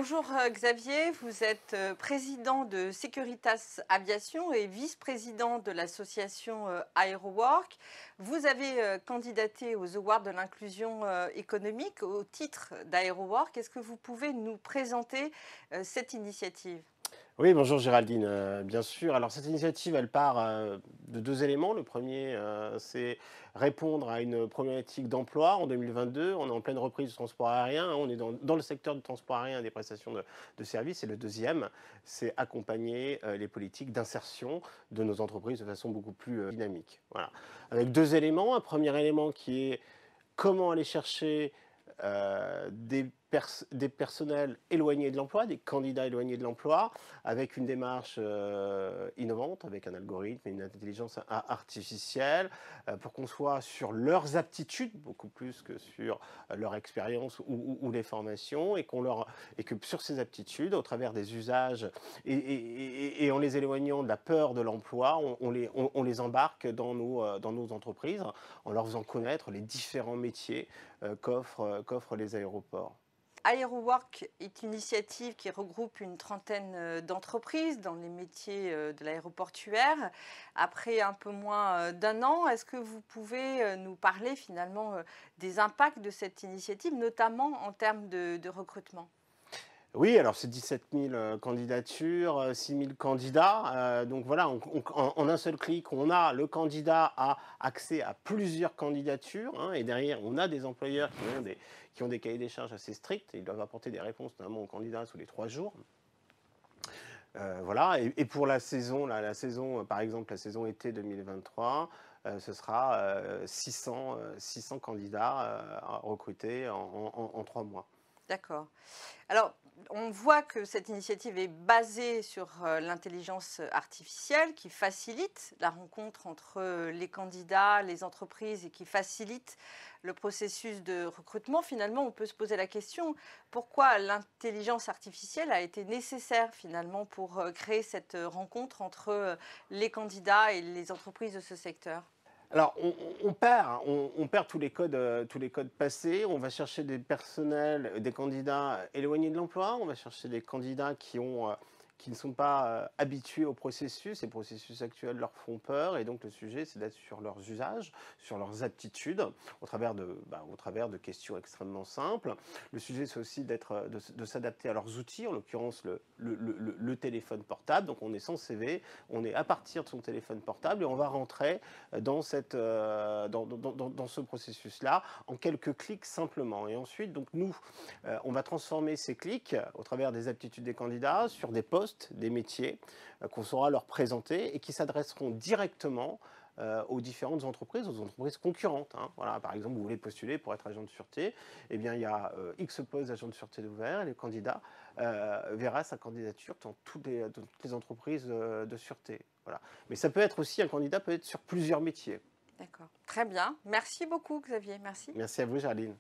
Bonjour Xavier, vous êtes président de Securitas Aviation et vice-président de l'association AeroWork. Vous avez candidaté aux Awards de l'inclusion économique au titre d'AeroWork. Est-ce que vous pouvez nous présenter cette initiative ? Oui, bonjour Géraldine, bien sûr. Alors cette initiative, elle part de deux éléments. Le premier, c'est répondre à une problématique d'emploi en 2022. On est en pleine reprise du transport aérien, hein. On est dans le secteur du transport aérien et des prestations de services. Et le deuxième, c'est accompagner les politiques d'insertion de nos entreprises de façon beaucoup plus dynamique. Voilà. Avec deux éléments. Un premier élément qui est comment aller chercher des personnels éloignés de l'emploi, des candidats éloignés de l'emploi, avec une démarche innovante, avec un algorithme et une intelligence artificielle, pour qu'on soit sur leurs aptitudes, beaucoup plus que sur leur expérience ou les formations, et que sur ces aptitudes, au travers des usages et en les éloignant de la peur de l'emploi, on les embarque dans nos entreprises, en leur faisant connaître les différents métiers qu'offrent les aéroports. AeroWork est une initiative qui regroupe une trentaine d'entreprises dans les métiers de l'aéroportuaire. Après un peu moins d'un an, est-ce que vous pouvez nous parler finalement des impacts de cette initiative, notamment en termes de recrutement ? Oui, alors c'est 17 000 candidatures, 6 000 candidats. Donc voilà, en un seul clic, le candidat a accès à plusieurs candidatures, hein, et derrière, on a des employeurs qui ont des cahiers des charges assez stricts. Ils doivent apporter des réponses notamment aux candidats sous les 3 jours. Voilà, et pour la saison, par exemple, la saison été 2023, ce sera 600 candidats à recruter en 3 mois. D'accord. Alors, on voit que cette initiative est basée sur l'intelligence artificielle qui facilite la rencontre entre les candidats, les entreprises et qui facilite le processus de recrutement. Finalement, on peut se poser la question, pourquoi l'intelligence artificielle a été nécessaire finalement pour créer cette rencontre entre les candidats et les entreprises de ce secteur ? Alors, on perd tous les codes passés. On va chercher des personnels, des candidats éloignés de l'emploi. On va chercher des candidats qui ne sont pas habitués au processus. Les processus actuels leur font peur. Et donc, le sujet, c'est d'être sur leurs usages, sur leurs aptitudes, au travers de questions extrêmement simples. Le sujet, c'est aussi de s'adapter à leurs outils, en l'occurrence le téléphone portable. Donc, on est sans CV, on est à partir de son téléphone portable et on va rentrer dans ce processus-là en quelques clics simplement. Et ensuite, donc nous, on va transformer ces clics au travers des aptitudes des candidats sur des postes, des métiers qu'on saura leur présenter et qui s'adresseront directement aux différentes entreprises, aux entreprises concurrentes, hein. Voilà, par exemple, vous voulez postuler pour être agent de sûreté, eh bien, il y a X postes d'agent de sûreté d'ouvert et le candidat verra sa candidature dans toutes les entreprises de sûreté. Voilà. Mais ça peut être aussi, un candidat peut être sur plusieurs métiers. D'accord, très bien. Merci beaucoup Xavier, merci. Merci à vous, Géraldine.